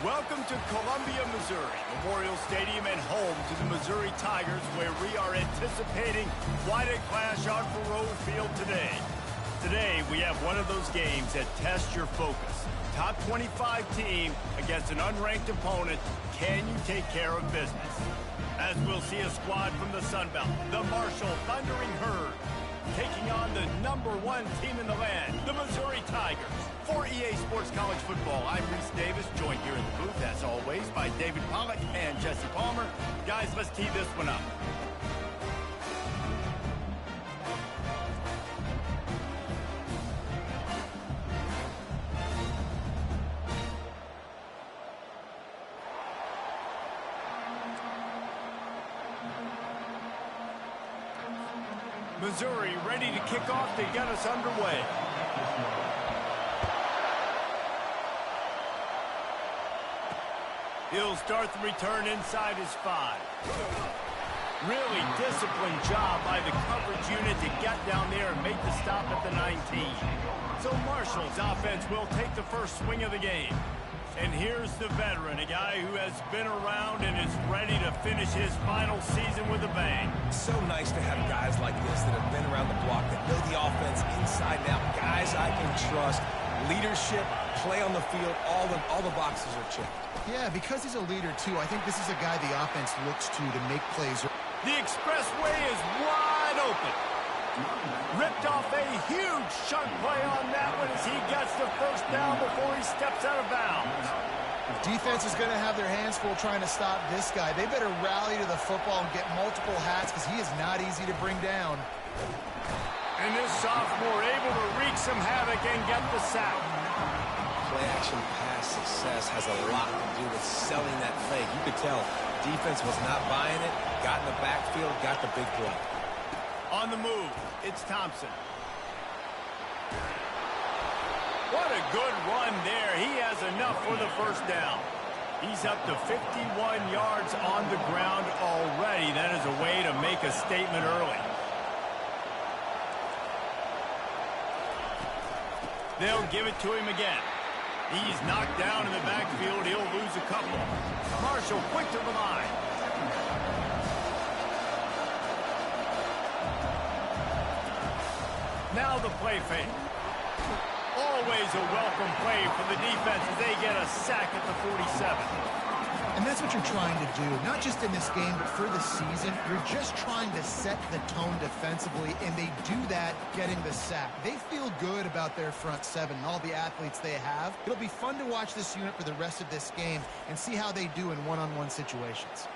Welcome to Columbia, Missouri, Memorial Stadium and home to the Missouri Tigers, where we are anticipating quite a clash on Faroe Field today. Today, we have one of those games that test your focus. Top 25 team against an unranked opponent. Can you take care of business? As we'll see a squad from the Sun Belt, the Marshall Thundering Herd, taking on the #1 team in the land, the Missouri Tigers. For EA Sports College Football, I'm Reese Davis, joined here in the booth, as always, by David Pollack and Jesse Palmer. Guys, let's tee this one up. Missouri ready to kick off to get us underway. He'll start the return inside his 5. Really disciplined job by the coverage unit to get down there and make the stop at the 19. So Marshall's offense will take the first swing of the game. And here's the veteran, a guy who has been around and is ready to finish his final season with a bang. So nice to have guys like this that have been around the block, that know the offense inside and out. Guys I can trust. Leadership, play on the field, all the boxes are checked. Yeah, because he's a leader, too, I think this is a guy the offense looks to make plays. The expressway is wide open. Ripped off a huge chunk play on that one as he gets the first down before he steps out of bounds. Defense is going to have their hands full trying to stop this guy. They better rally to the football and get multiple hats because he is not easy to bring down. And this sophomore able to wreak some havoc and get the sack. Play-action pass success has a lot to do with selling that fake. You could tell defense was not buying it, got in the backfield, got the big play. On the move, it's Thompson. What a good run there. He has enough for the first down. He's up to 51 yards on the ground already. That is a way to make a statement early. They'll give it to him again. He's knocked down in the backfield. He'll lose a couple. Marshall quick to the line. Now the play fake. Always a welcome play for the defense as they get a sack at the 47. And that's what you're trying to do, not just in this game, but for the season. You're just trying to set the tone defensively, and they do that getting the sack. They feel good about their front seven and all the athletes they have. It'll be fun to watch this unit for the rest of this game and see how they do in one-on-one situations.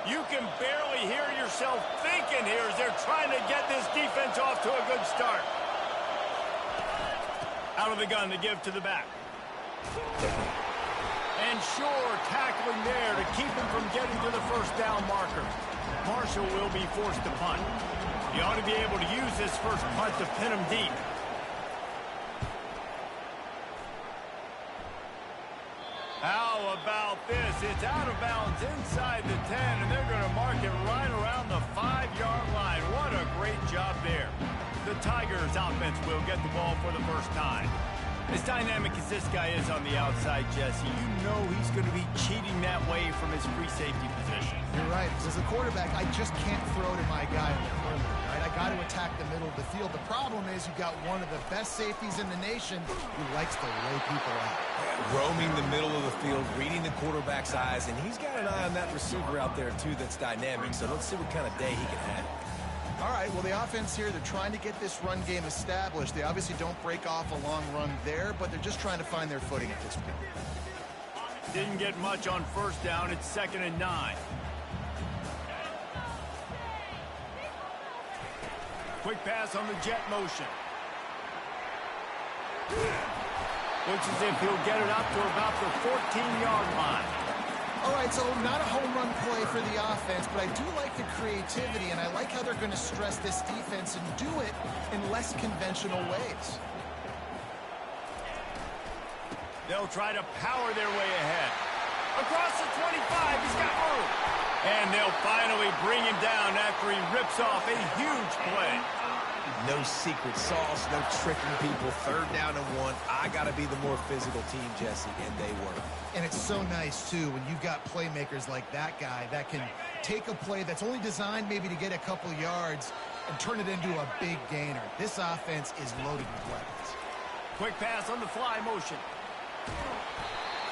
You can barely hear yourself thinking here as they're trying to get this defense off to a good start. Out of the gun to give to the back. And sure, tackling there to keep him from getting to the first down marker. Marshall will be forced to punt. He ought to be able to use this first punt to pin him deep. How about this? It's out of bounds inside the 10, and they're going to mark it right around the 5-yard line. What a great job there. The Tigers offense will get the ball for the first time. As dynamic as this guy is on the outside, Jesse, you know he's going to be cheating that way from his free safety position. You're right, because as a quarterback, I just can't throw to my guy on the perimeter, right? I got to attack the middle of the field. The problem is you've got one of the best safeties in the nation who likes to lay people out. Roaming the middle of the field, reading the quarterback's eyes, and he's got an eye on that receiver out there, too, that's dynamic. So let's see what kind of day he can have. All right, well, the offense here, they're trying to get this run game established. They obviously don't break off a long run there, but they're just trying to find their footing at this point. Didn't get much on first down. It's 2nd and 9. Quick pass on the jet motion. Looks as if he'll get it up to about the 14-yard line. All right, so not a home run play for the offense, but I do like the creativity, and I like how they're going to stress this defense and do it in less conventional ways. They'll try to power their way ahead. Across the 25, he's got room. And they'll finally bring him down after he rips off a huge play. No secret sauce, no tricking people. 3rd down and 1. I got to be the more physical team, Jesse, and they were. And it's so nice, too, when you've got playmakers like that guy that can take a play that's only designed maybe to get a couple yards and turn it into a big gainer. This offense is loaded with weapons. Quick pass on the fly motion.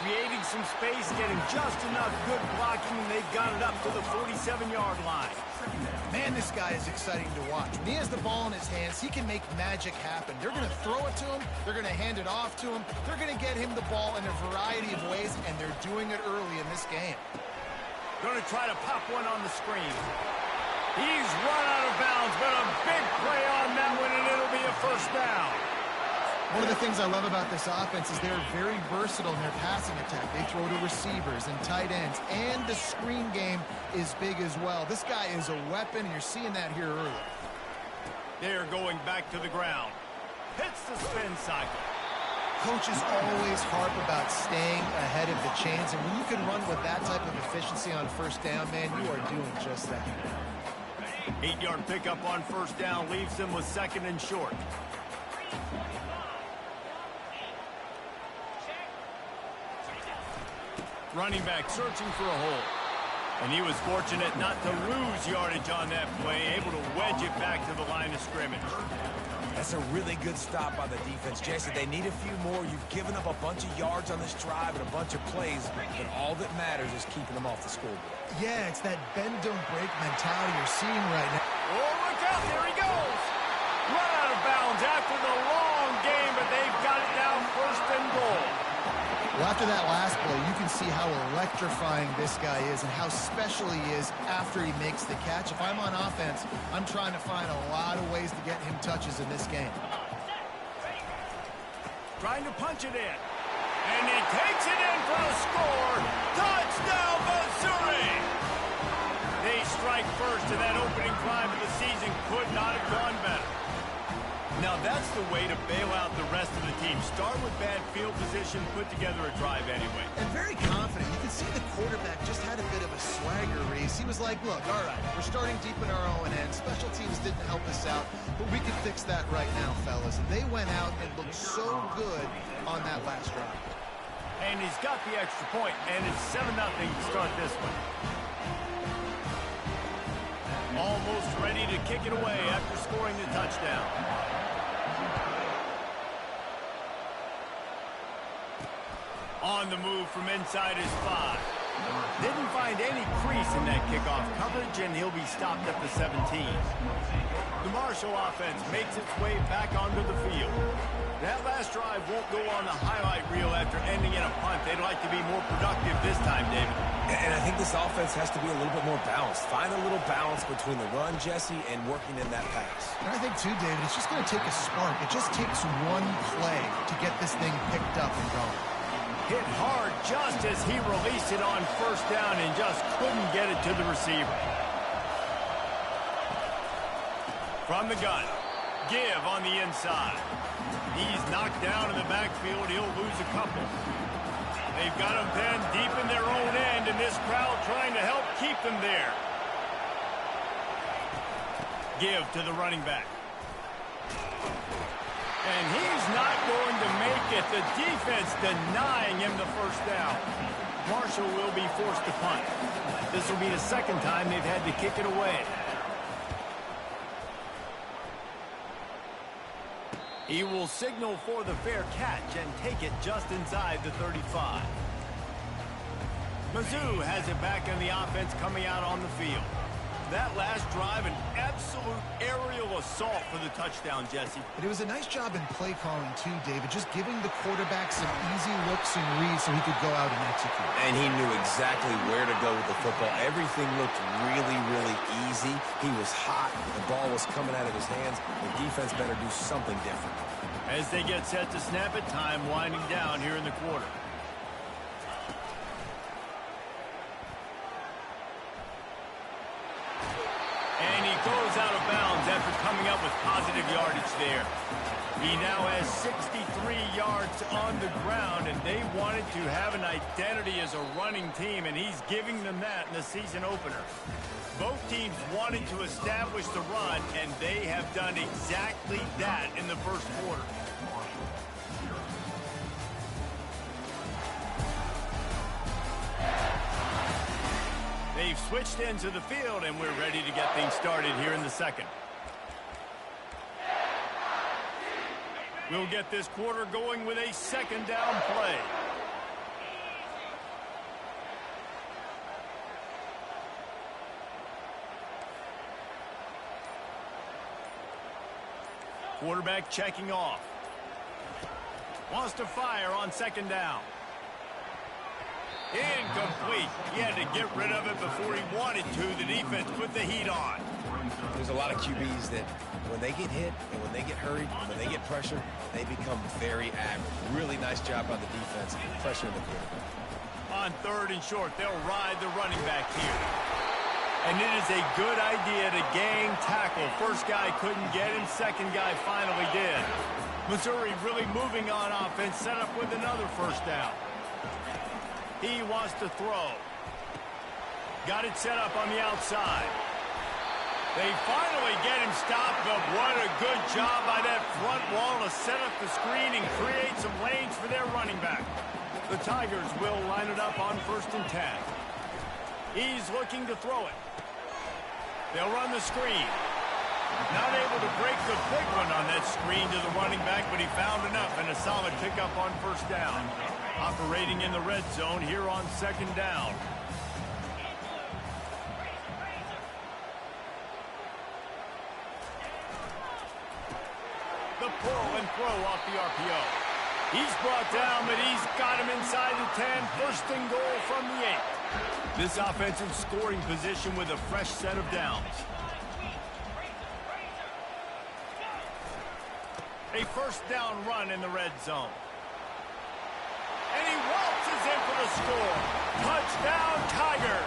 Creating some space, getting just enough good blocking, and they've got it up to the 47-yard line. Man, this guy is exciting to watch. When he has the ball in his hands, he can make magic happen. They're going to throw it to him. They're going to hand it off to him. They're going to get him the ball in a variety of ways, and they're doing it early in this game. Going to try to pop one on the screen. He's run out of bounds, but a big play on that one, and it'll be a 1st down. One of the things I love about this offense is they're very versatile in their passing attack. They throw to receivers and tight ends, and the screen game is big as well. This guy is a weapon, and you're seeing that here early. They're going back to the ground. Hits the spin cycle. Coaches always harp about staying ahead of the chains, and when you can run with that type of efficiency on 1st down, man, you are doing just that. 8-yard pickup on 1st down leaves them with 2nd and short. Running back searching for a hole. And he was fortunate not to lose yardage on that play, able to wedge it back to the line of scrimmage. That's a really good stop by the defense. Jason, they need a few more. You've given up a bunch of yards on this drive and a bunch of plays, but all that matters is keeping them off the scoreboard. Yeah, it's that bend, don't break mentality you're seeing right now. Oh, look out, there he goes. Run out of bounds after the long game, but they've got it now 1st and goal. Well, after that last play, you can see how electrifying this guy is and how special he is after he makes the catch. If I'm on offense, I'm trying to find a lot of ways to get him touches in this game. Trying to punch it in. And he takes it in for a score. Touchdown, Missouri! They strike first, and that opening drive of the season could not have gone better. Now that's the way to bail out the rest of the team. Start with bad field position, put together a drive anyway. And very confident. You can see the quarterback just had a bit of a swagger race. He was like, look, all right, we're starting deep in our own end. Special teams didn't help us out, but we can fix that right now, fellas. And they went out and looked so good on that last drive. And he's got the extra point, and it's 7-0 to start this one. Almost ready to kick it away after scoring the touchdown. On the move from inside his 5. Didn't find any crease in that kickoff coverage, and he'll be stopped at the 17. The Marshall offense makes its way back onto the field. That last drive won't go on the highlight reel after ending in a punt. They'd like to be more productive this time, David. And I think this offense has to be a little bit more balanced. Find a little balance between the run, Jesse, and working in that pass. And I think, too, David, it's just going to take a spark. It just takes one play to get this thing picked up and going. Hit hard just as he released it on 1st down and just couldn't get it to the receiver. From the gun, Give on the inside. He's knocked down in the backfield. He'll lose a couple. They've got him pinned deep in their own end, and this crowd trying to help keep them there. Give to the running back. And he's not going to make it. The defense denying him the 1st down. Marshall will be forced to punt. This will be the 2nd time they've had to kick it away. He will signal for the fair catch and take it just inside the 35. Mizzou has it back in the offense coming out on the field. That last drive, an absolute aerial assault for the touchdown, Jesse. But it was a nice job in play calling, too, David, just giving the quarterback some easy looks and reads so he could go out and execute. And he knew exactly where to go with the football. Everything looked really, really easy. He was hot. The ball was coming out of his hands. The defense better do something different. As they get set to snap it, time winding down here in the quarter. And he goes out of bounds after coming up with positive yardage there. He now has 63 yards on the ground, and they wanted to have an identity as a running team, and he's giving them that in the season opener. Both teams wanted to establish the run, and they have done exactly that in the first quarter. They've switched into the field, and we're ready to get things started here in the second. We'll get this quarter going with a second down play. Quarterback checking off. Wants to fire on second down. Incomplete. He had to get rid of it before he wanted to. The defense put the heat on. There's a lot of QBs that when they get hit and when they get hurried and when they get pressure, they become very average. Really nice job by the defense pressuring the quarterback. On third and short, they'll ride the running back here. And it is a good idea to gang tackle. First guy couldn't get him. Second guy finally did. Missouri really moving on offense, set up with another first down. He wants to throw. Got it set up on the outside. They finally get him stopped, but what a good job by that front wall to set up the screen and create some lanes for their running back. The Tigers will line it up on 1st and 10. He's looking to throw it. They'll run the screen. Not able to break the big one on that screen to the running back, but he found enough and a solid pickup on first down. Operating in the red zone here on second down. The pull and throw off the RPO. He's brought down, but he's got him inside the 10. First and goal from the 8. This offensive scoring position with a fresh set of downs. A first down run in the red zone. And he waltzes in for the score. Touchdown, Tiger.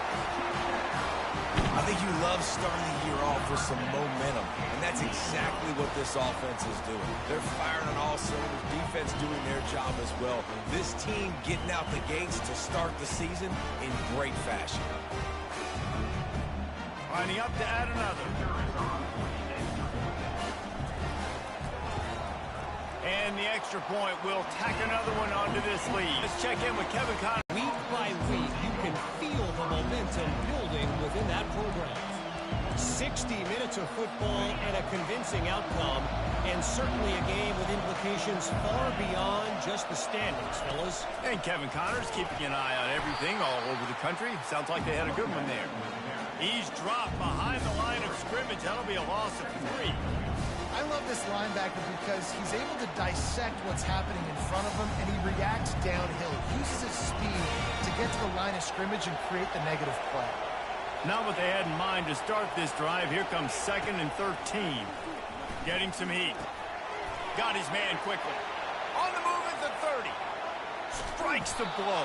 I think you love starting the year off with some momentum, and that's exactly what this offense is doing. They're firing on all cylinders, defense doing their job as well. This team getting out the gates to start the season in great fashion. Lining up to add another. And the extra point will tack another one onto this lead. Let's check in with Kevin Connor. Week by week, you can feel the momentum building within that program. 60 minutes of football and a convincing outcome, and certainly a game with implications far beyond just the standings, fellas. And Kevin Connors keeping an eye on everything all over the country. Sounds like they had a good one there. He's dropped behind the line of scrimmage. That'll be a loss of 3. I love this linebacker because he's able to dissect what's happening in front of him, and he reacts downhill. He uses his speed to get to the line of scrimmage and create the negative play. Not what they had in mind to start this drive. Here comes 2nd and 13. Getting some heat. Got his man quickly. On the move at the 30. Strikes the blow.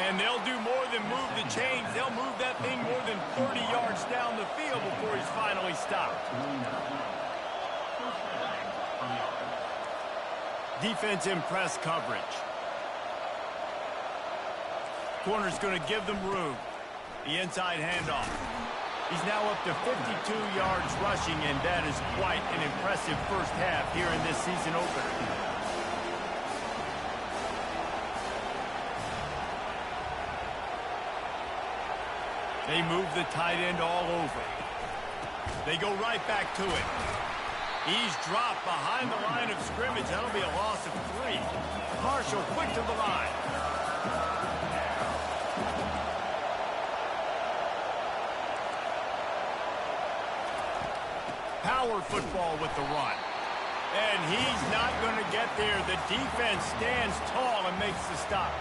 And they'll do more than move the chains. They'll move that thing more than 30 yards down the field before he's finally stopped. Defense in press coverage. Corner's going to give them room. The inside handoff. He's now up to 52 yards rushing, and that is quite an impressive first half here in this season opener. They move the tight end all over. They go right back to it. He's dropped behind the line of scrimmage. That'll be a loss of 3. Marshall quick to the line. Power football with the run. And he's not going to get there. The defense stands tall and makes the stop.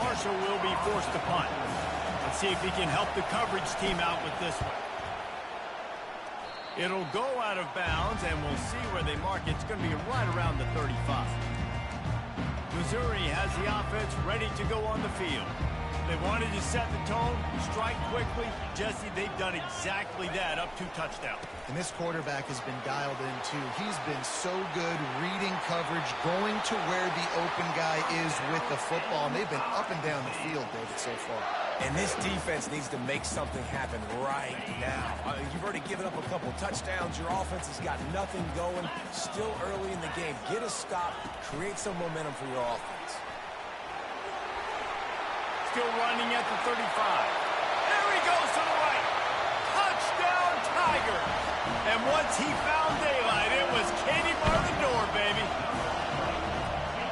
Marshall will be forced to punt. Let's see if he can help the coverage team out with this one. It'll go out of bounds, and we'll see where they mark it. It's going to be right around the 35. Missouri has the offense ready to go on the field. They wanted to set the tone, strike quickly. Jesse, they've done exactly that, up 2 touchdowns. And this quarterback has been dialed in, too. He's been so good reading coverage, going to where the open guy is with the football. And they've been up and down the field, David, so far. And this defense needs to make something happen right now. You've already given up a couple touchdowns. Your offense has got nothing going. Still early in the game. Get a stop. Create some momentum for your offense. Still running at the 35. There he goes to the right. Touchdown, Tiger. And once he found daylight, it was Katie bar the door, baby.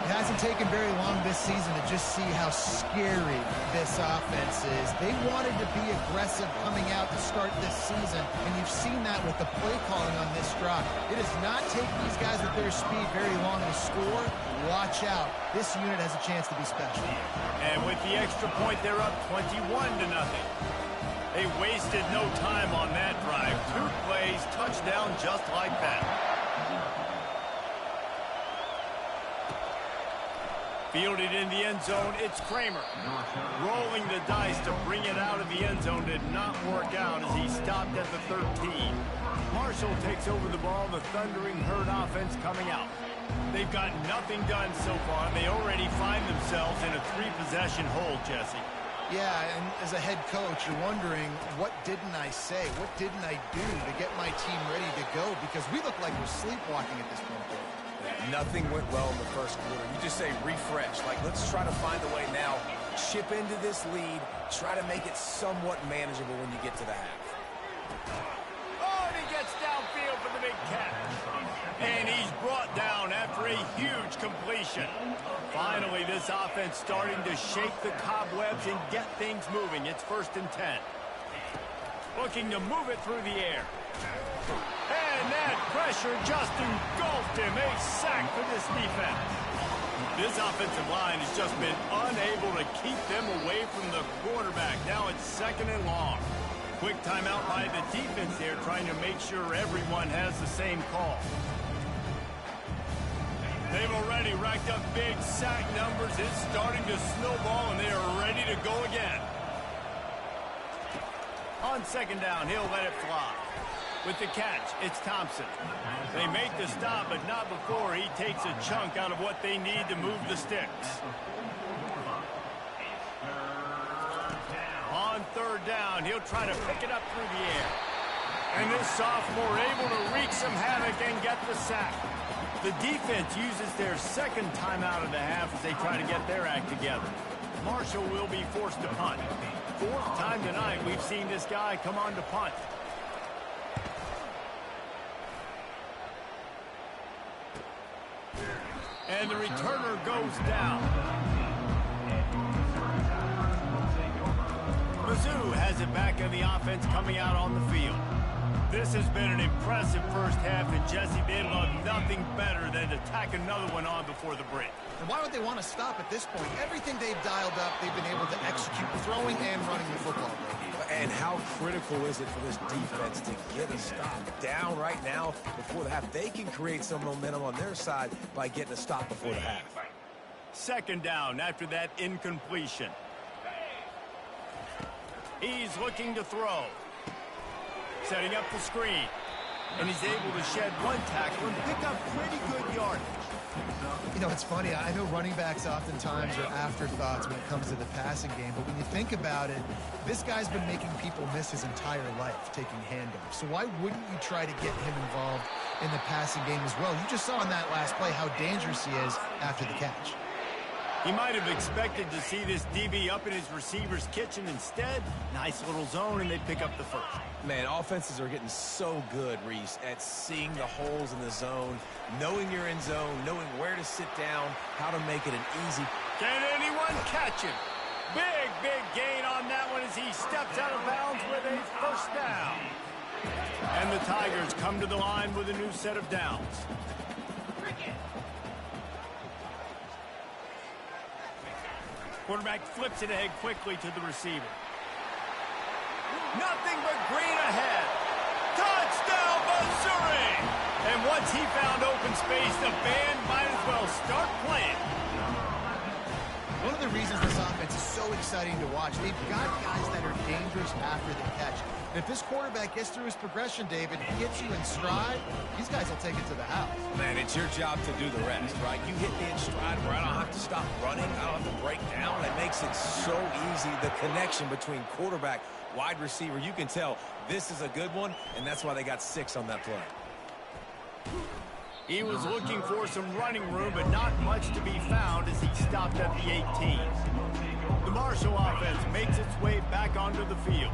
It hasn't taken very long this season to just see how scary this offense is. They wanted to be aggressive coming out to start this season, and you've seen that with the play calling on this drive. It does not take these guys at their speed very long to score. Watch out. This unit has a chance to be special. And with the extra point, they're up 21-0. They wasted no time on that drive. 2 plays, touchdown just like that. Fielded in the end zone, it's Kramer. Rolling the dice to bring it out of the end zone did not work out as he stopped at the 13. Marshall takes over the ball, the Thundering Herd offense coming out. They've got nothing done so far. They already find themselves in a 3-possession hole, Jesse. Yeah, and as a head coach, you're wondering, what didn't I say? What didn't I do to get my team ready to go? Because we look like we're sleepwalking at this point. Nothing went well in the first quarter. You just say refresh. Like, let's try to find a way now. Chip into this lead. Try to make it somewhat manageable when you get to the half. Oh, and he gets downfield for the big catch. And he's brought down after a huge completion. Finally, this offense starting to shake the cobwebs and get things moving. It's 1st and 10. Looking to move it through the air. And that pressure just engulfed him. A sack for this defense. This offensive line has just been unable to keep them away from the quarterback. Now it's 2nd and long. Quick timeout by the defense there, trying to make sure everyone has the same call. They've already racked up big sack numbers. It's starting to snowball, and they are ready to go again. On 2nd down, he'll let it fly. With the catch, it's Thompson. They make the stop, but not before he takes a chunk out of what they need to move the sticks. On 3rd down, he'll try to pick it up through the air. And this sophomore able to wreak some havoc and get the sack. The defense uses their 2nd timeout of the half as they try to get their act together. Marshall will be forced to punt. 4th time tonight we've seen this guy come on to punt. And the returner goes down. Mizzou has it back in the offense coming out on the field. This has been an impressive first half, and Jesse, they'd love nothing better than to tack another one on before the break. And why would they want to stop at this point? Everything they've dialed up, they've been able to execute, throwing and running the football. And how critical is it for this defense to get a stop down right now before the half? They can create some momentum on their side by getting a stop before the half. 2nd down after that incompletion. He's looking to throw. Setting up the screen. And he's able to shed 1 tackle and pick up pretty good yardage. You know, it's funny. I know running backs oftentimes are afterthoughts when it comes to the passing game, but when you think about it, this guy's been making people miss his entire life taking handoffs. So why wouldn't you try to get him involved in the passing game as well? You just saw in that last play how dangerous he is after the catch. He might have expected to see this DB up in his receiver's kitchen. Instead, nice little zone, and they pick up the 1st. Man, offenses are getting so good, Reese, at seeing the holes in the zone, knowing you're in zone, knowing where to sit down, how to make it an easy. Can anyone catch him? Big gain on that one as he steps out of bounds with a 1st down. And the Tigers come to the line with a new set of downs. Quarterback flips it ahead quickly to the receiver. Nothing but green ahead. Touchdown, Missouri! And once he found open space, the band might as well start playing. One of the reasons this offense is so exciting to watch, they've got guys that are dangerous after the catch. And if this quarterback gets through his progression, David, he hits you in stride, these guys will take it to the house. Man, it's your job to do the rest, right? You hit me in stride where I don't have to stop running, I don't have to break down. It makes it so easy, the connection between quarterback, wide receiver. You can tell this is a good one, and that's why they got 6 on that play. He was looking for some running room, but not much to be found as he stopped at the 18. The Marshall offense makes its way back onto the field.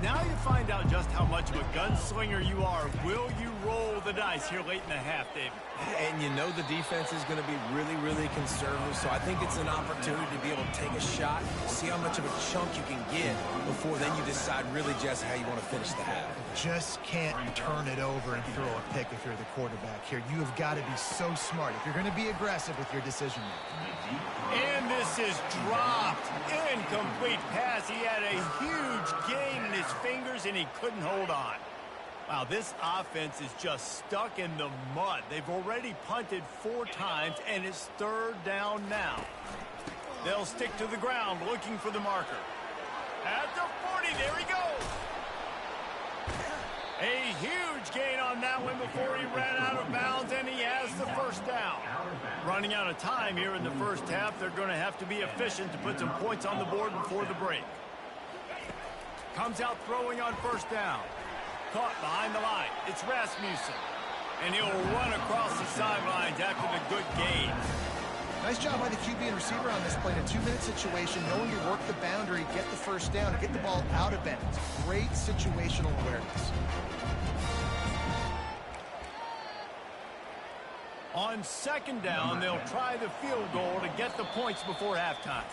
Now you find out just how much of a gunslinger you are. Will you roll the dice here late in the half, David? And you know the defense is going to be really, really conservative, so I think it's an opportunity to be able to take a shot, see how much of a chunk you can get before then you decide really just how you want to finish the half. Just can't turn it over and throw a pick if you're the quarterback here. You have got to be so smart if you're going to be aggressive with your decision making. And this is dropped. Incomplete pass. He had a huge gain in his fingers, and he couldn't hold on. Wow, this offense is just stuck in the mud. They've already punted 4 times, and it's 3rd down now. They'll stick to the ground looking for the marker. At the 40, there he goes. A huge gain on that one before he ran out of bounds, and he has the 1st down. Running out of time here in the first half, they're going to have to be efficient to put some points on the board before the break. Comes out throwing on 1st down. Caught behind the line. It's Rasmussen. And he'll run across the sidelines after the good gain. Nice job by the QB and receiver on this play in a 2-minute situation, knowing to work the boundary, get the 1st down, and get the ball out of bounds. Great situational awareness. On 2nd down, they'll try the field goal to get the points before halftime.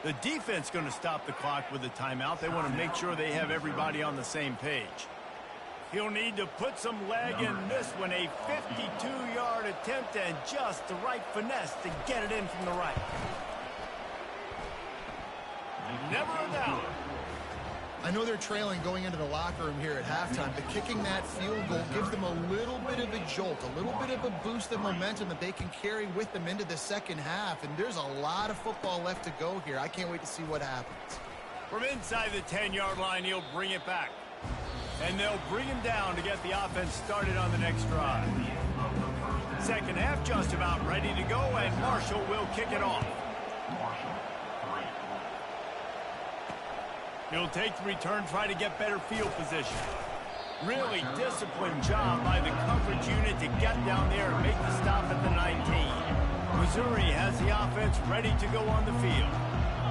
The defense going to stop the clock with a timeout. They want to make sure they have everybody on the same page. He'll need to put some leg in this one. A 52-yard attempt and just the right finesse to get it in from the right. Never a down. I know they're trailing going into the locker room here at halftime, but kicking that field goal gives them a little bit of a jolt, a little bit of a boost of momentum that they can carry with them into the second half. And there's a lot of football left to go here. I can't wait to see what happens. From inside the 10-yard line, he'll bring it back. And they'll bring him down to get the offense started on the next drive. Second half just about ready to go, and Marshall will kick it off. He'll take the return, try to get better field position. Really disciplined job by the coverage unit to get down there and make the stop at the 19. Missouri has the offense ready to go on the field.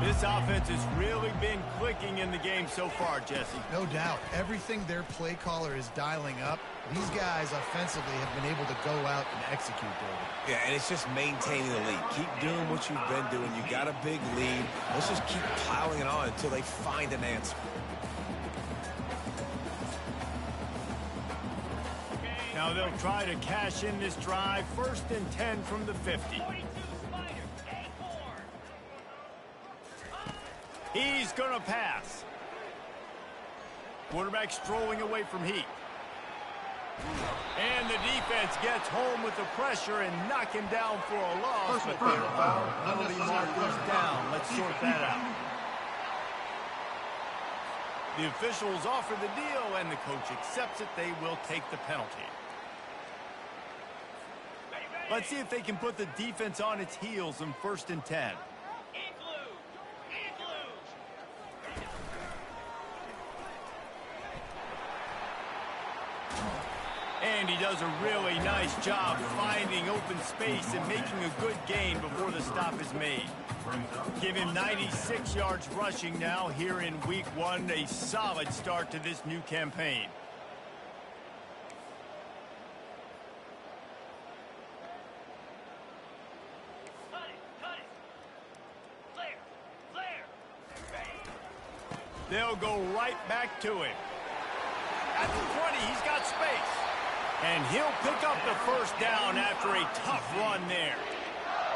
This offense has really been clicking in the game so far, Jesse. No doubt. Everything their play caller is dialing up, these guys offensively have been able to go out and execute, David. Yeah, and it's just maintaining the lead. Keep doing what you've been doing. You got a big lead. Let's just keep piling it on until they find an answer. Now they'll try to cash in this drive. 1st and 10 from the 50. He's going to pass. Quarterback strolling away from heat. And the defense gets home with the pressure and knock him down for a loss. But penalty markers down. Let's sort that out. The officials offer the deal, and the coach accepts it. They will take the penalty. Let's see if they can put the defense on its heels in 1st and 10. And he does a really nice job finding open space and making a good gain before the stop is made. Give him 96 yards rushing now here in week 1. A solid start to this new campaign. They'll go right back to him. At the 20, he's got space. And he'll pick up the 1st down after a tough run there.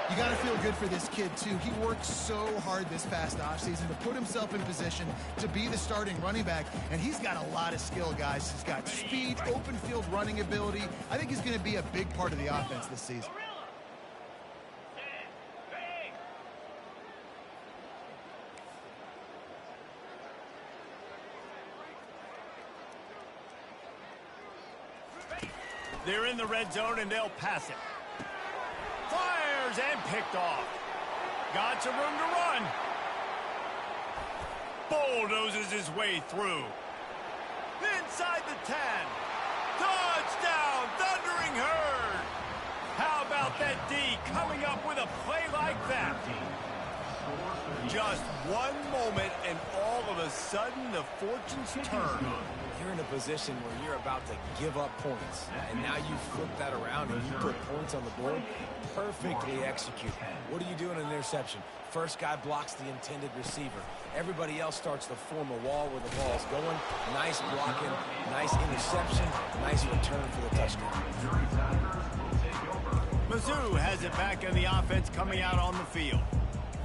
You got to feel good for this kid, too. He worked so hard this past offseason to put himself in position to be the starting running back. And he's got a lot of skill, guys. He's got speed, open field running ability. I think he's going to be a big part of the offense this season. They're in the red zone, and they'll pass it. Fires and picked off. Got some room to run. Bulldozes his way through. Inside the 10. Touchdown, Thundering Herd. How about that D coming up with a play like that? Just one moment, and all of a sudden, the fortunes turn. You're in a position where you're about to give up points, and now you flip that around and you put points on the board. Perfectly executed. What do you do in an interception? First guy blocks the intended receiver. Everybody else starts to form a wall where the ball's going. Nice blocking, nice interception, nice return for the touchdown. Mizzou has it back in the offense coming out on the field.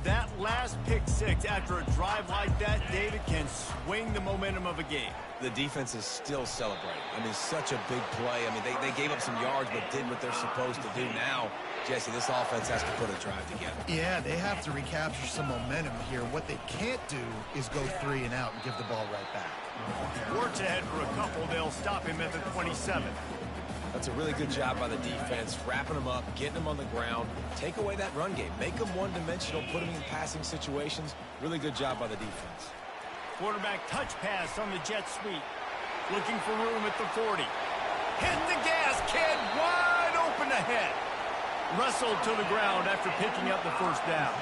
That last pick six after a drive like that, David, can swing the momentum of a game. The defense is still celebrating. I mean, such a big play. I mean, they gave up some yards but did what they're supposed to do. Now, Jesse, this offense has to put a drive together. Yeah, they have to recapture some momentum here. What they can't do is go 3 and out and give the ball right back. Works ahead for a couple. They'll stop him at the 27. That's a really good job by the defense, wrapping them up, getting them on the ground. Take away that run game. Make them one-dimensional, put them in passing situations. Really good job by the defense. Quarterback touch pass on the jet sweep. Looking for room at the 40. Hit the gas, kid. Wide open ahead. Wrestled to the ground after picking up the first down.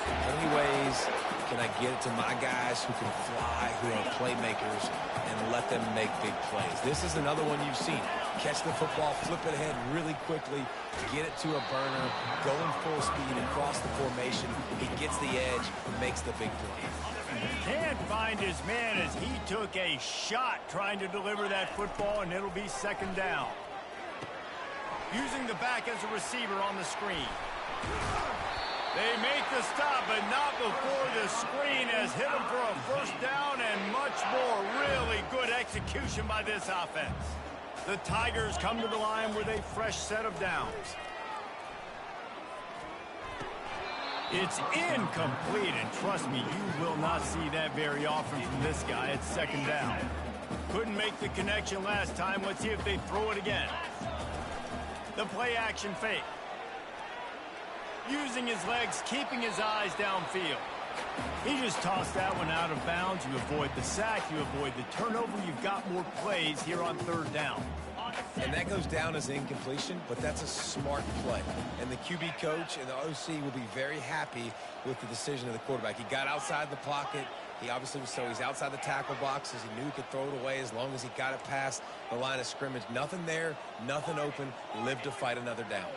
How many ways can I get it to my guys who can fly, who are playmakers, and let them make big plays? This is another one you've seen. Catch the football, flip it ahead really quickly, get it to a burner, going full speed across the formation. He gets the edge, makes the big play. Can't find his man as he took a shot trying to deliver that football, and it'll be second down. Using the back as a receiver on the screen. They make the stop, but not before the screen has hit them for a first down and much more. Really good execution by this offense. The Tigers come to the line with a fresh set of downs. It's incomplete, and trust me, you will not see that very often from this guy at second down. Couldn't make the connection last time. Let's see if they throw it again. The play action fake. Using his legs, keeping his eyes downfield. He just tossed that one out of bounds. You avoid the sack, you avoid the turnover. You've got more plays here on third down. And that goes down as incompletion, but that's a smart play. And the QB coach and the OC will be very happy with the decision of the quarterback. He got outside the pocket. He obviously was he's outside the tackle boxes. He knew he could throw it away as long as he got it past the line of scrimmage. Nothing there, nothing open. Lived to fight another down.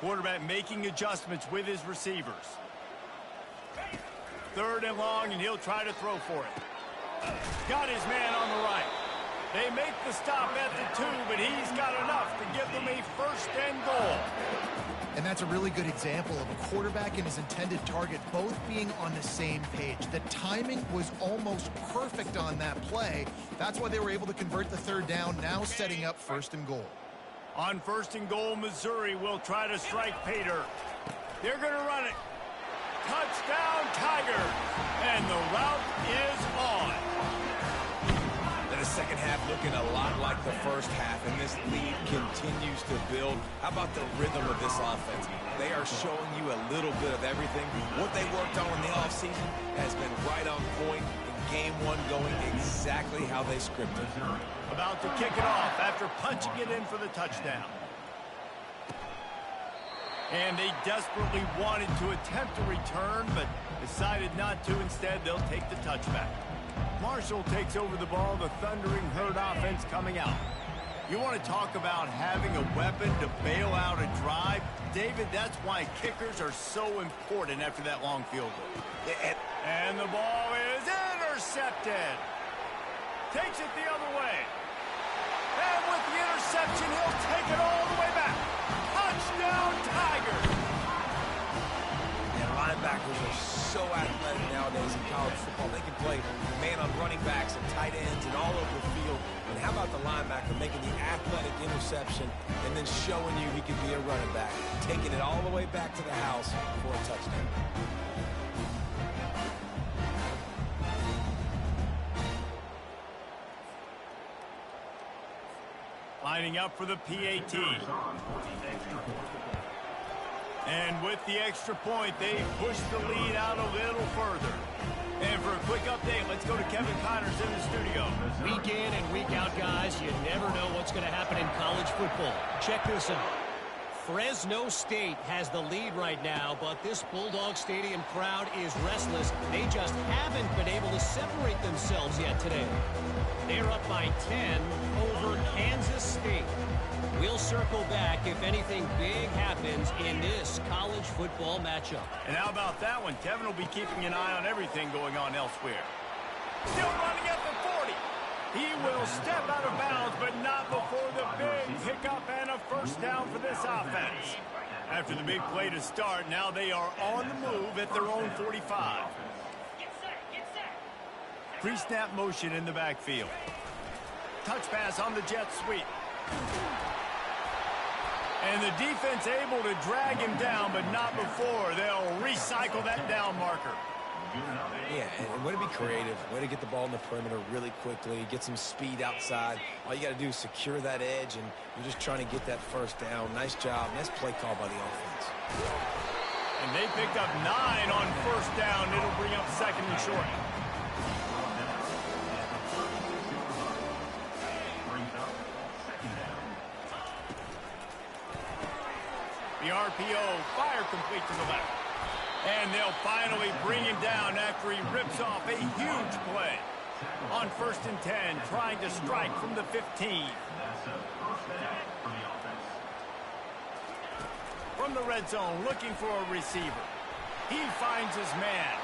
Quarterback making adjustments with his receivers. Third and long, and he'll try to throw for it. Got his man on the right. They make the stop at the 2, but he's got enough to give them a first and goal. And that's a really good example of a quarterback and his intended target both being on the same page. The timing was almost perfect on that play. That's why they were able to convert the third down, now setting up first and goal. On first and goal, Missouri will try to strike Pater. They're going to run it. Touchdown, Tigers. And the route is on. The second half looking a lot like the first half, and this lead continues to build. How about the rhythm of this offense? They are showing you a little bit of everything. What they worked on in the offseason has been right on point, and game one going exactly how they scripted. About to kick it off after punching it in for the touchdown. And they desperately wanted to attempt a return, but decided not to. Instead, they'll take the touchback. Marshall takes over the ball. The Thundering Herd offense coming out. You want to talk about having a weapon to bail out a drive? David, that's why kickers are so important after that long field goal. And the ball is intercepted. Takes it the other way. And with the interception, he'll take it all the way back. Touchdown, Tigers! And linebackers are so athletic nowadays in college football. They can play man on running backs and tight ends and all over the field. And how about the linebacker making the athletic interception and then showing you he can be a running back, taking it all the way back to the house for a touchdown. Lining up for the PAT. And with the extra point, they push the lead out a little further. And for a quick update, let's go to Kevin Connors in the studio. Week in and week out, guys, you never know what's going to happen in college football. Check this out. Fresno State has the lead right now, but this Bulldog Stadium crowd is restless. They just haven't been able to separate themselves yet today. They're up by 10 over Kansas State. We'll circle back if anything big happens in this college football matchup. And how about that one? Kevin will be keeping an eye on everything going on elsewhere. Still running at the 40. He will step out of bounds, but not before the big pickup and a first down for this offense. After the big play to start, now they are on the move at their own 45. Pre-snap motion in the backfield. Touch pass on the jet sweep. And the defense able to drag him down, but not before. They'll recycle that down marker. Yeah, and way to be creative, way to get the ball in the perimeter really quickly, get some speed outside. All you got to do is secure that edge, and you're just trying to get that first down. Nice job. Nice play call by the offense. And they picked up 9 on first down. It'll bring up second and short. The RPO, fire complete to the left. And they'll finally bring him down after he rips off a huge play. On first and 10, trying to strike from the 15. From the red zone, looking for a receiver. He finds his man.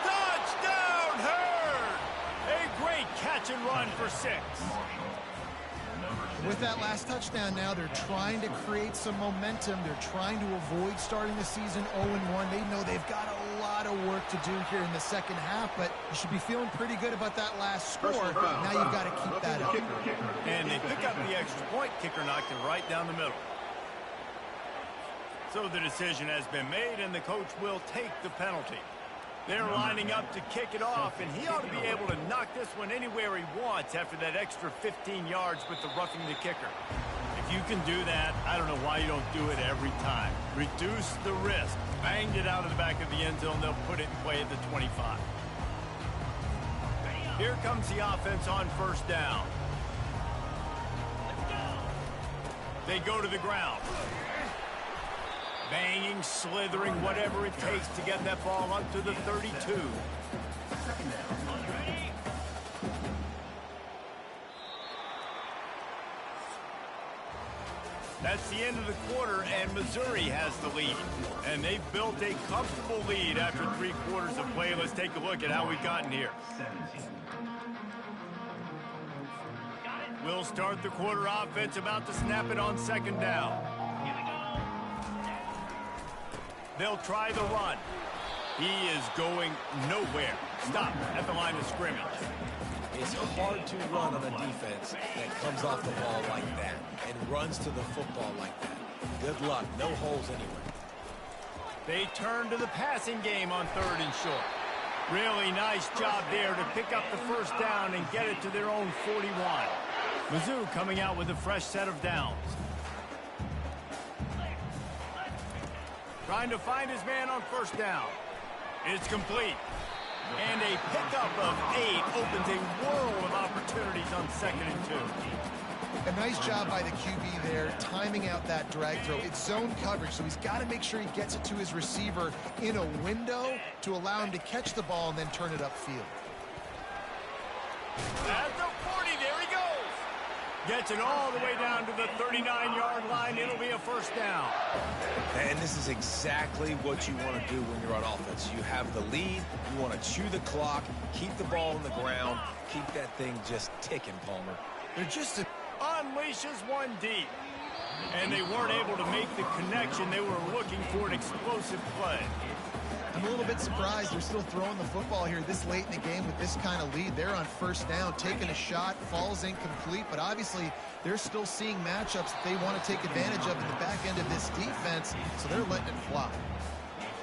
Touchdown, Hurd! A great catch and run for 6. With that last touchdown now, they're trying to create some momentum. They're trying to avoid starting the season 0-1. They know they've got a lot of work to do here in the second half, but you should be feeling pretty good about that last score. Now you've got to keep that up. And they pick up the extra point. Kicker knocked it right down the middle. So the decision has been made, and the coach will take the penalty. They're lining up to kick it off, and he ought to be able to knock this one anywhere he wants after that extra 15 yards with the roughing the kicker. If you can do that, I don't know why you don't do it every time. Reduce the risk. Banged it out of the back of the end zone. They'll put it in play at the 25. Here comes the offense on first down. They go to the ground. Banging, slithering, whatever it takes to get that ball up to the 32. That's the end of the quarter, and Missouri has the lead. And they've built a comfortable lead after 3 quarters of play. Let's take a look at how we've gotten here. We'll start the quarter offense, about to snap it on second down. They'll try the run. He is going nowhere. Stop at the line of scrimmage. It's hard to run on a defense that comes off the ball like that and runs to the football like that. Good luck. No holes anywhere. They turn to the passing game on third and short. Really nice job there to pick up the first down and get it to their own 41. Mizzou coming out with a fresh set of downs. Trying to find his man on first down. It's complete. And a pickup of 8 opens a world of opportunities on second and 2. A nice job by the QB there, timing out that drag throw. It's zone coverage, so he's got to make sure he gets it to his receiver in a window to allow him to catch the ball and then turn it upfield. At the 40, there he goes. Gets it all the way down to the 39-yard line. It'll be a first down. And this is exactly what you want to do when you're on offense. You have the lead. You want to chew the clock, keep the ball on the ground, keep that thing just ticking, Palmer. They're just unleashes one deep. And they weren't able to make the connection. They were looking for an explosive play. I'm a little bit surprised they're still throwing the football here this late in the game with this kind of lead. They're on first down, taking a shot, falls incomplete, but obviously they're still seeing matchups that they want to take advantage of in the back end of this defense, so they're letting it fly.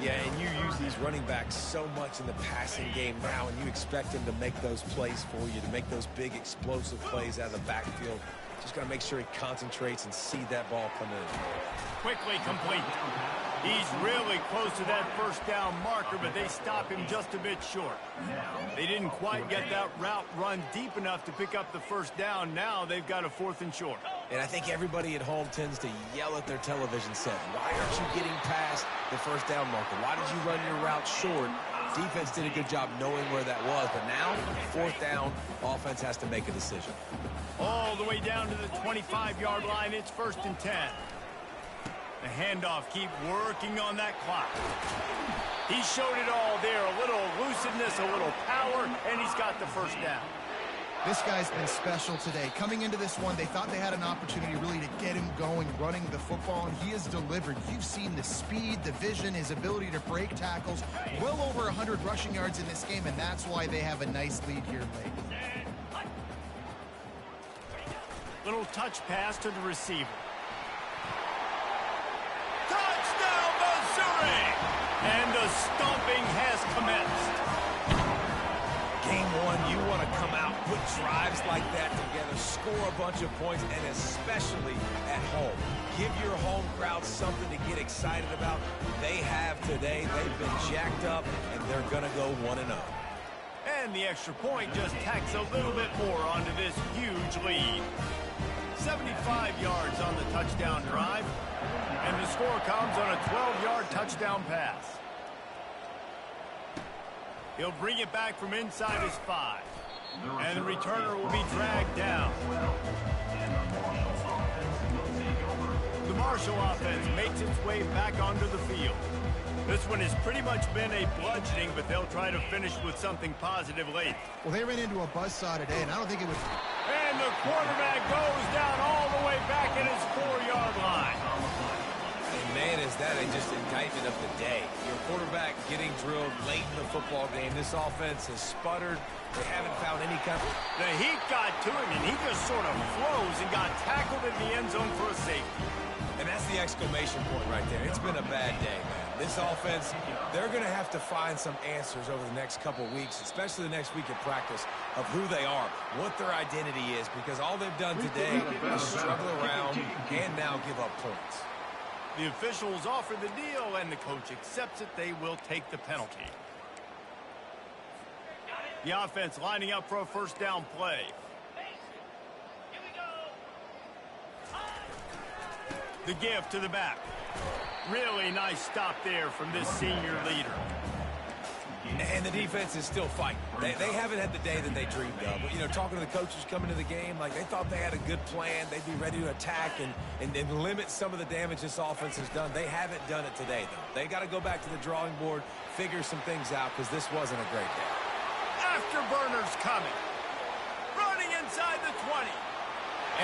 Yeah, and you use these running backs so much in the passing game now, and you expect them to make those plays for you, to make those big explosive plays out of the backfield. Just got to make sure he concentrates and see that ball come in. Quickly complete. He's really close to that first down marker, but they stop him just a bit short. They didn't quite get that route run deep enough to pick up the first down. Now they've got a 4th and short. And I think everybody at home tends to yell at their television set. Why aren't you getting past the first down marker? Why did you run your route short? Defense did a good job knowing where that was, but now, 4th down, offense has to make a decision. All the way down to the 25-yard line, it's 1st and 10. The handoff, keep working on that clock. He showed it all there, a little elusiveness, a little power, and he's got the first down. This guy's been special today. Coming into this one, they thought they had an opportunity really to get him going, running the football, and he has delivered. You've seen the speed, the vision, his ability to break tackles. Well over 100 rushing yards in this game, and that's why they have a nice lead here late. Little touch pass to the receiver. Touchdown, Missouri! And the stomping has commenced. Game one, you want to come out, put drives like that together, score a bunch of points, and especially at home. Give your home crowd something to get excited about. They have today. They've been jacked up, and they're going to go 1-0. And the extra point just tacks a little bit more onto this huge lead. 75 yards on the touchdown drive, and the score comes on a 12-yard touchdown pass. He'll bring it back from inside his 5. And the returner will be dragged down. The Marshall offense makes its way back onto the field. This one has pretty much been a bludgeoning, but they'll try to finish with something positive late. Well, they ran into a buzzsaw today, and I don't think it was... And the quarterback goes down all the way back at his 4-yard line. Man, is that just indictment of the day. Your quarterback getting drilled late in the football game. This offense has sputtered. They haven't found any kind of... The heat got to him, and he just sort of froze and got tackled in the end zone for a safety. And that's the exclamation point right there. It's been a bad day, man. This offense, they're going to have to find some answers over the next couple weeks, especially the next week of practice, of who they are, what their identity is, because all they've done today is struggle around and now give up points. The officials offer the deal, and the coach accepts it. They will take the penalty. The offense lining up for a first down play. The give to the back. Really nice stop there from this senior leader. And the defense is still fighting. They haven't had the day that they dreamed of. But, you know, talking to the coaches coming to the game, like they thought they had a good plan. They'd be ready to attack and limit some of the damage this offense has done. They haven't done it today, though. They got to go back to the drawing board, figure some things out, because this wasn't a great day. Afterburners coming. Running inside the 20.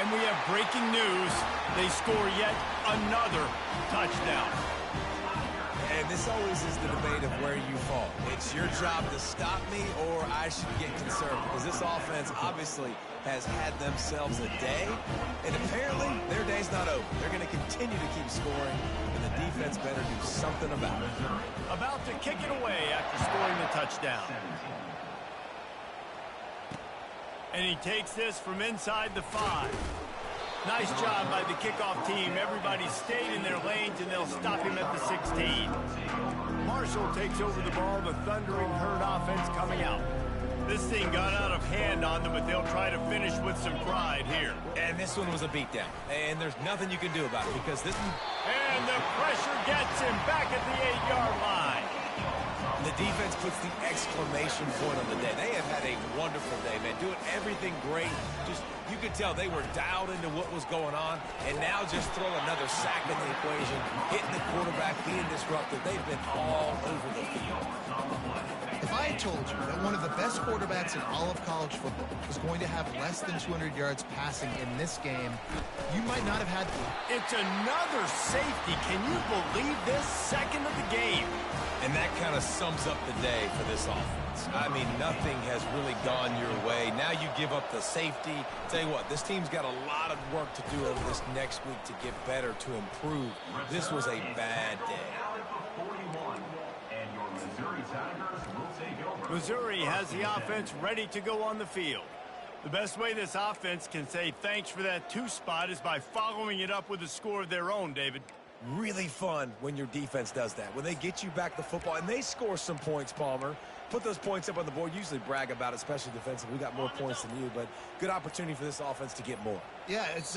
And we have breaking news. They score yet another touchdown. And this always is the debate of where you fall. It's your job to stop me, or I should get concerned, because this offense obviously has had themselves a day, and apparently their day's not over. They're going to continue to keep scoring, and the defense better do something about it. About to kick it away after scoring the touchdown. And he takes this from inside the 5. Nice job by the kickoff team. Everybody stayed in their lanes, and they'll stop him at the 16. Marshall takes over the ball. The thundering herd offense coming out. This thing got out of hand on them, but they'll try to finish with some pride here. And this one was a beatdown. And there's nothing you can do about it, because this... And the pressure gets him back at the 8-yard line. The defense puts the exclamation point on the day. They have had a wonderful day, man. Doing everything great. Just, you could tell they were dialed into what was going on. And now just throw another sack in the equation. Hitting the quarterback, being disruptive. They've been all over the field. If I had told you that one of the best quarterbacks in all of college football was going to have less than 200 yards passing in this game, you might not have had... It's another safety. Can you believe this? Second of the game. And that kind of sums up the day for this offense. I mean, nothing has really gone your way. Now you give up the safety. Tell you what, this team's got a lot of work to do over this next week to get better, to improve. This was a bad day. Missouri has the offense ready to go on the field. The best way this offense can say thanks for that 2 spot is by following it up with a score of their own, David. Really fun when your defense does that. When they get you back the football and they score some points, Palmer. Put those points up on the board. Usually brag about it, especially defensively. We got more points than you, but good opportunity for this offense to get more. Yeah, it's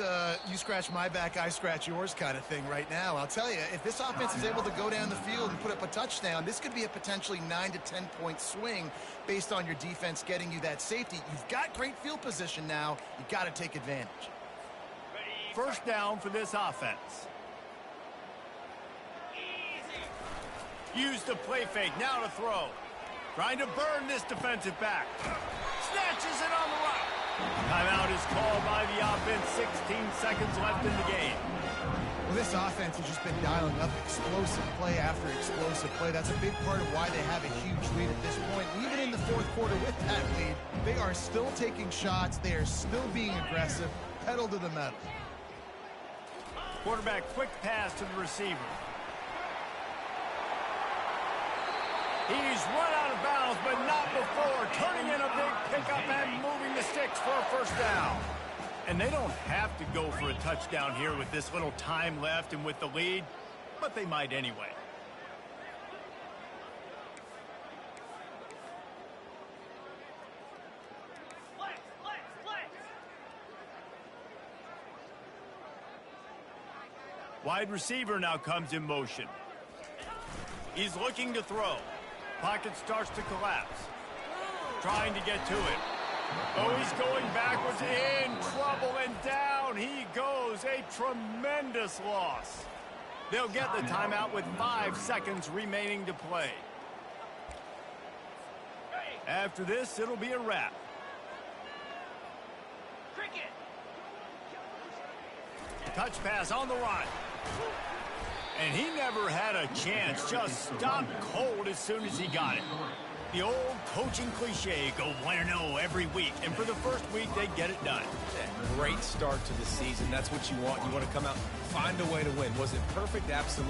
you scratch my back, I scratch yours kind of thing right now. I'll tell you, if this offense is able to go down the field and put up a touchdown, this could be a potentially 9 to 10 point swing based on your defense getting you that safety. You've got great field position now. You got to take advantage. First down for this offense. Use the play fake, now to throw. Trying to burn this defensive back. Snatches it on the run. Timeout is called by the offense. 16 seconds left in the game. Well, this offense has just been dialing up explosive play after explosive play. That's a big part of why they have a huge lead at this point. Even in the fourth quarter with that lead, they are still taking shots. They are still being aggressive. Pedal to the metal. Quarterback quick pass to the receiver. He's run out of bounds, but not before turning in a big pickup and moving the sticks for a first down. And they don't have to go for a touchdown here with this little time left and with the lead, but they might anyway. Wide receiver now comes in motion. He's looking to throw. Pocket starts to collapse. Trying to get to it. Oh, he's going backwards, in trouble, and down he goes. A tremendous loss. They'll get the timeout with 5 seconds remaining to play. After this, it'll be a wrap. Touch pass on the run. And he never had a chance, just stopped cold as soon as he got it. The old coaching cliche, go 1-0 every week. And for the first week, they get it done. Great start to the season. That's what you want. You want to come out, find a way to win. Was it perfect? Absolutely.